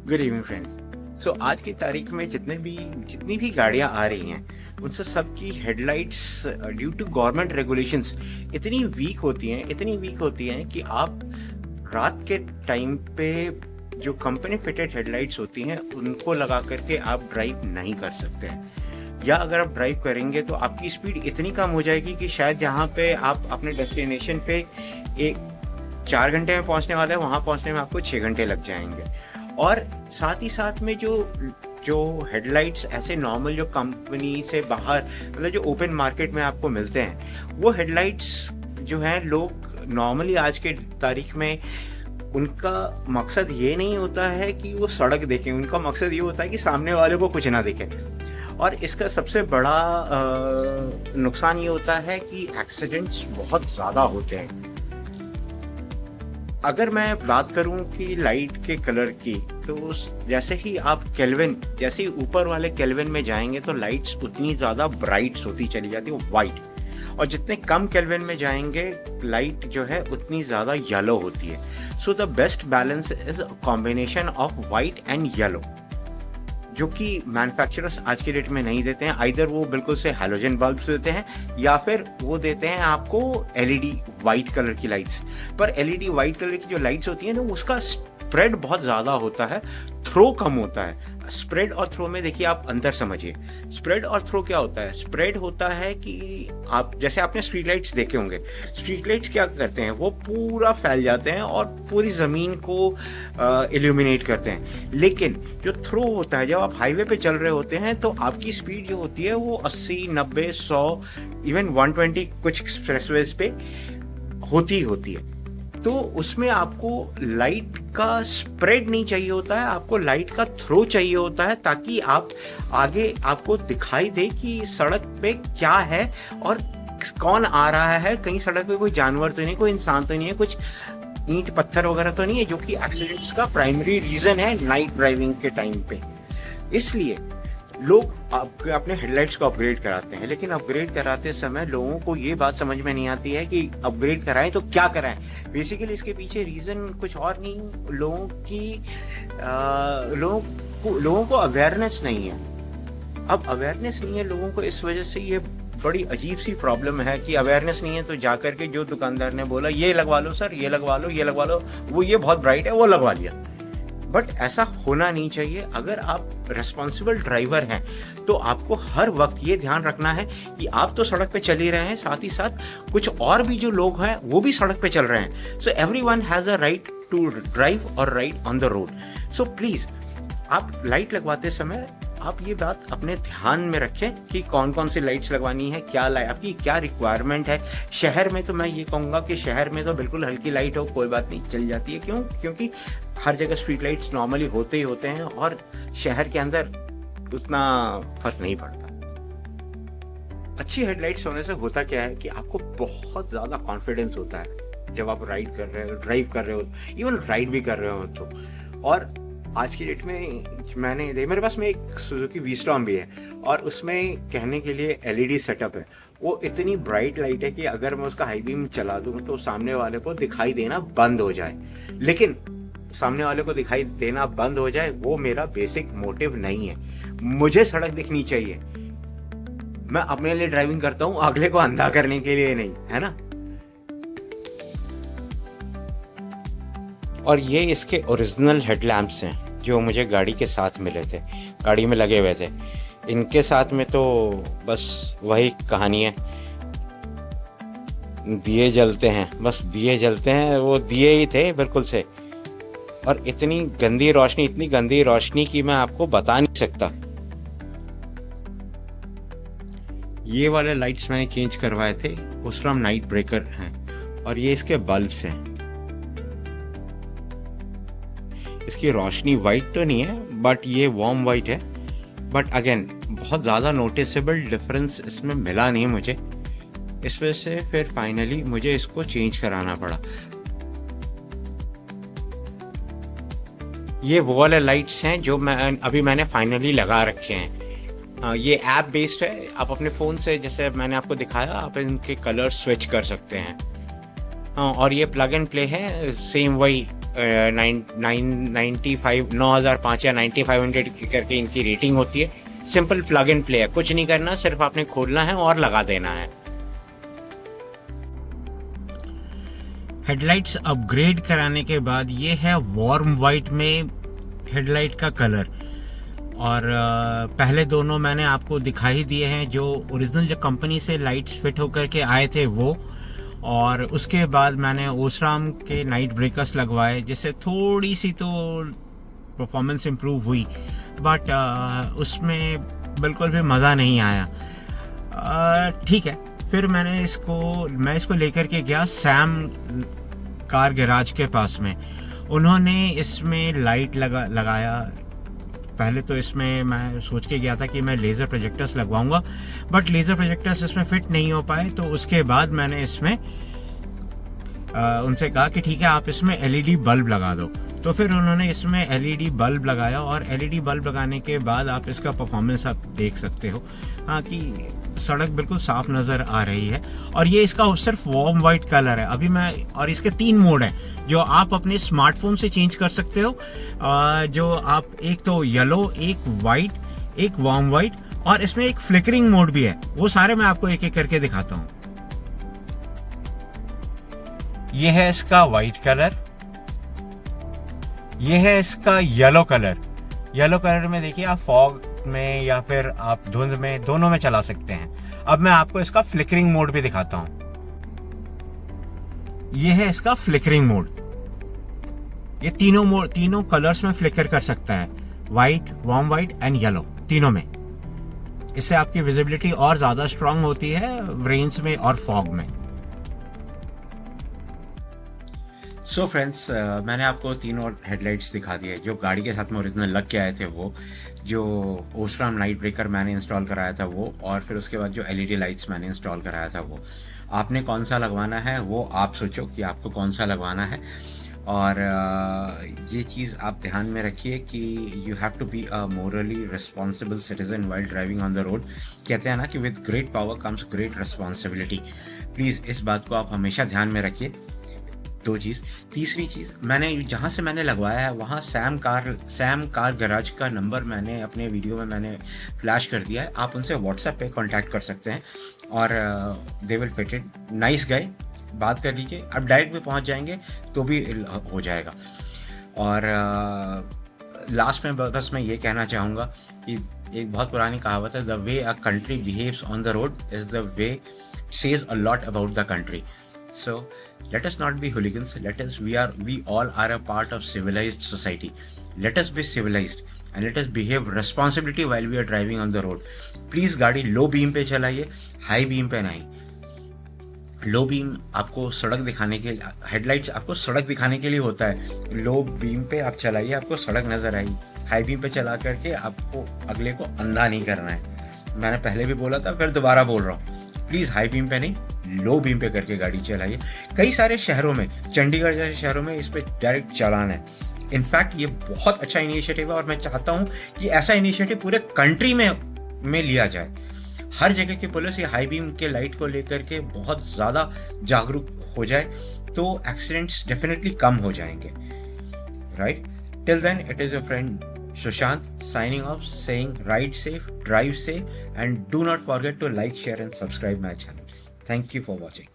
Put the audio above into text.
Good evening friends. सो आज की तारीख में जितनी भी गाड़ियां आ रही हैं उनसे सबकी headlights due to government regulations इतनी वीक होती हैं कि आप रात के टाइम पे जो कंपनी फिटेड हेडलाइट्स होती हैं उनको लगा करके आप ड्राइव नहीं कर सकते हैं, या अगर आप ड्राइव करेंगे तो आपकी स्पीड इतनी कम हो जाएगी कि शायद जहाँ पे आप अपने डेस्टिनेशन पे 4 घंटे में पहुँचने वाले हैं वहाँ पहुँचने में आपको 6 घंटे लग जाएंगे। और साथ ही साथ में जो हेडलाइट्स ऐसे नॉर्मल जो कंपनी से बाहर मतलब जो ओपन मार्केट में आपको मिलते हैं वो हेडलाइट्स जो हैं, लोग नॉर्मली आज के तारीख में उनका मकसद ये नहीं होता है कि वो सड़क देखें, उनका मकसद ये होता है कि सामने वाले को कुछ ना दिखे। और इसका सबसे बड़ा नुकसान ये होता है कि एक्सीडेंट्स बहुत ज़्यादा होते हैं। अगर मैं बात करूं कि लाइट के कलर की, तो जैसे ही आप जैसे ही ऊपर वाले केल्विन में जाएंगे तो लाइट्स उतनी ज़्यादा ब्राइट्स होती चली जाती है, वाइट। और जितने कम केल्विन में जाएंगे लाइट जो है उतनी ज़्यादा येलो होती है। So the best balance is combination of white and yellow, जो कि मैन्युफैक्चरर्स आज की डेट में नहीं देते हैं। आइदर वो बिल्कुल से हैलोजन बल्ब्स देते हैं या फिर वो देते हैं आपको एलईडी वाइट कलर की लाइट्स। पर एलईडी वाइट कलर की जो लाइट्स होती हैं ना, उसका स्प्रेड बहुत ज़्यादा होता है, थ्रो कम होता है। स्प्रेड और थ्रो में देखिए, आप अंतर समझिए। स्प्रेड और थ्रो क्या होता है? स्प्रेड होता है कि आप जैसे आपने स्ट्रीट लाइट्स देखे होंगे, स्ट्रीट लाइट्स क्या करते हैं, वो पूरा फैल जाते हैं और पूरी ज़मीन को इल्यूमिनेट करते हैं। लेकिन जो थ्रो होता है, जब आप हाईवे पे चल रहे होते हैं तो आपकी स्पीड जो होती है वो 80, 90, 100, इवन 120 कुछ एक्सप्रेसवेज पे होती है। तो उसमें आपको लाइट का स्प्रेड नहीं चाहिए होता है, आपको लाइट का थ्रो चाहिए होता है, ताकि आप आगे आपको दिखाई दे कि सड़क पे क्या है और कौन आ रहा है। कहीं सड़क पे कोई जानवर तो नहीं, कोई इंसान तो नहीं है, कुछ ईंट पत्थर वगैरह तो नहीं है, जो कि एक्सीडेंट्स का प्राइमरी रीजन है नाइट ड्राइविंग के टाइम पे। इसलिए लोग अपने हेडलाइट्स को अपग्रेड कराते हैं, लेकिन अपग्रेड कराते समय लोगों को ये बात समझ में नहीं आती है कि अपग्रेड कराएं तो क्या कराएं। बेसिकली इसके पीछे रीज़न कुछ और नहीं, लोगों को अवेयरनेस नहीं है। अब अवेयरनेस नहीं है लोगों को, इस वजह से ये बड़ी अजीब सी प्रॉब्लम है कि अवेयरनेस नहीं है तो जाकर के जो दुकानदार ने बोला ये लगवा लो सर, ये लगवा लो, वो ये बहुत ब्राइट है वो लगवा लिया। बट ऐसा होना नहीं चाहिए। अगर आप रिस्पॉन्सिबल ड्राइवर हैं तो आपको हर वक्त ये ध्यान रखना है कि आप तो सड़क पे चल ही रहे हैं, साथ ही साथ कुछ और भी जो लोग हैं वो भी सड़क पे चल रहे हैं। So everyone has a right to drive और right on the road. So please आप लाइट लगवाते समय आप ये बात अपने ध्यान में रखें कि कौन कौन सी लाइट्स लगवानी है, आपकी क्या रिक्वायरमेंट है। शहर में तो मैं ये कहूँगा कि शहर में तो बिल्कुल हल्की लाइट हो, कोई बात नहीं, चल जाती है। क्योंकि हर जगह स्ट्रीट लाइट्स नॉर्मली होते ही होते हैं और शहर के अंदर उतना फर्क नहीं पड़ता। अच्छी हेडलाइट्स होने से होता क्या है कि आपको बहुत ज़्यादा कॉन्फिडेंस होता है जब आप राइड कर रहे हो, ड्राइव कर रहे हो, इवन राइड भी कर रहे हो तो। और आज की डेट में मेरे पास में एक सुजुकी वी-स्टॉर्म भी है और उसमें कहने के लिए एलईडी सेटअप है। वो इतनी ब्राइट लाइट है कि अगर मैं उसका हाई बीम चला दूं तो सामने वाले को दिखाई देना बंद हो जाए। लेकिन सामने वाले को दिखाई देना बंद हो जाए वो मेरा बेसिक मोटिव नहीं है। मुझे सड़क दिखनी चाहिए। मैं अपने लिए ड्राइविंग करता हूँ, अगले को अंधा करने के लिए नहीं, है ना। और ये इसके ओरिजिनल हेडलैम्प्स हैं जो मुझे गाड़ी के साथ मिले थे, गाड़ी में लगे हुए थे। इनके साथ में तो बस वही कहानी है, दिए जलते हैं, बस दिए जलते हैं, वो दिए ही थे बिल्कुल से। और इतनी गंदी रोशनी की मैं आपको बता नहीं सकता। ये वाले लाइट्स मैंने चेंज करवाए थे, ओस्ट्रॉम नाइट ब्रेकर हैं और ये इसके बल्ब्स हैं। इसकी रोशनी वाइट तो नहीं है बट ये वार्म वाइट है। बट अगेन बहुत ज़्यादा नोटिसेबल डिफरेंस इसमें मिला नहीं मुझे, इस वजह से फिर फाइनली मुझे इसको चेंज कराना पड़ा। ये वो वाले लाइट्स हैं जो मैंने फाइनली लगा रखे हैं। ये ऐप बेस्ड है, आप अपने फ़ोन से जैसे मैंने आपको दिखाया आप इनके कलर स्विच कर सकते हैं। और ये प्लग एंड प्ले है, सेम वही 9,500 या 9,500 करके इनकी रेटिंग होती है। सिंपल प्लग एंड प्ले है, कुछ नहीं करना, सिर्फ आपने खोलना है और लगा देना है। हेडलाइट्स अपग्रेड कराने के बाद ये है वार्म वाइट में हेडलाइट का कलर। और पहले दोनों मैंने आपको दिखा ही दिए हैं, जो ओरिजिनल जो कंपनी से लाइट्स फिट होकर के आए थे वो। और उसके बाद मैंने ओसराम के नाइट ब्रेकर्स लगवाए, जिससे थोड़ी सी तो परफॉर्मेंस इम्प्रूव हुई, बट उसमें बिल्कुल भी मज़ा नहीं आया। ठीक है, फिर मैं इसको लेकर के गया सैम कार गैराज के पास में। उन्होंने इसमें लाइट लगाया। पहले तो इसमें मैं सोच के गया था कि मैं लेज़र प्रोजेक्टर्स लगवाऊंगा, बट लेज़र प्रोजेक्टर्स इसमें फिट नहीं हो पाए। तो उसके बाद मैंने इसमें उनसे कहा कि ठीक है, आप इसमें एलईडी बल्ब लगा दो। तो फिर उन्होंने इसमें एलईडी बल्ब लगाया, और एलईडी बल्ब लगाने के बाद आप इसका परफॉर्मेंस आप देख सकते हो, हाँ, कि सड़क बिल्कुल साफ नज़र आ रही है। और ये इसका सिर्फ वार्म वाइट कलर है अभी और इसके 3 मोड हैं जो आप अपने स्मार्टफोन से चेंज कर सकते हो। जो आप, एक तो येलो, एक वाइट, एक वार्म वाइट, और इसमें एक फ्लिकरिंग मोड भी है। वो सारे मैं आपको एक एक करके दिखाता हूँ। ये है इसका वाइट कलर, ये है इसका येलो कलर। येलो कलर में देखिए, आप फॉग में या फिर आप धुंध में, दोनों में चला सकते हैं। अब मैं आपको इसका फ्लिकरिंग मोड भी दिखाता हूं। ये है इसका फ्लिकरिंग मोड। ये तीनों कलर्स में फ्लिकर कर सकता है, white, warm white and yellow, तीनों में। इससे आपकी विजिबिलिटी और ज्यादा स्ट्रांग होती है रेंज में और फॉग में। सो फ्रेंड्स, मैंने आपको तीनों हेडलाइट्स दिखा दिए जो गाड़ी के साथ में ओरिजिनल लग के आए थे, वो जो ओसराम नाइट ब्रेकर मैंने इंस्टॉल कराया था वो, और फिर उसके बाद जो एलईडी लाइट्स मैंने इंस्टॉल कराया था वो। आपने कौन सा लगवाना है वो आप सोचो कि आपको कौन सा लगवाना है। और ये चीज़ आप ध्यान में रखिए कि you have to be a morally responsible citizen while driving on the road. कहते हैं ना कि with great power comes great responsibility. Please इस बात को आप हमेशा ध्यान में रखिए। 2 चीज़। तीसरी चीज़, मैंने जहाँ से मैंने लगवाया है वहाँ सैम कार गैराज का नंबर मैंने अपने वीडियो में मैंने फ्लैश कर दिया है। आप उनसे व्हाट्सएप पे कांटेक्ट कर सकते हैं, और they will fit it. Nice guy, बात कर लीजिए। आप डायरेक्ट भी पहुँच जाएंगे तो भी हो जाएगा। और लास्ट में बस मैं ये कहना चाहूँगा कि एक बहुत पुरानी कहावत है, the way a country behaves on the road is the way says a lot about the country. So let us not be hooligans. We all are a part of civilized society. Let us be civilized and let us behave responsibility while we are driving on the road. Please गाड़ी low beam पे चलाइए, high beam पे नहीं। Low beam आपको सड़क दिखाने के लिए, हेडलाइट्स आपको सड़क दिखाने के लिए होता है। लो बीम पे आप चलाइए, आपको सड़क नजर आई। हाई बीम पे चला करके आपको अगले को अंधा नहीं करना है। मैंने पहले भी बोला था, फिर दोबारा बोल रहा हूँ, प्लीज़ हाई बीम पे नहीं, लो बीम पे करके गाड़ी चलाइए। कई सारे शहरों में, चंडीगढ़ जैसे शहरों में इस पे डायरेक्ट चालान है। इनफैक्ट ये बहुत अच्छा इनिशिएटिव है, और मैं चाहता हूँ कि ऐसा इनिशिएटिव पूरे कंट्री में लिया जाए। हर जगह की पुलिस ये हाई बीम के लाइट को लेकर के बहुत ज़्यादा जागरूक हो जाए, तो एक्सीडेंट्स डेफिनेटली कम हो जाएंगे। Right, till then it is your friend Sushant signing off, saying ride safe, drive safe, and do not forget to like, share and subscribe my channel. Thank you for watching.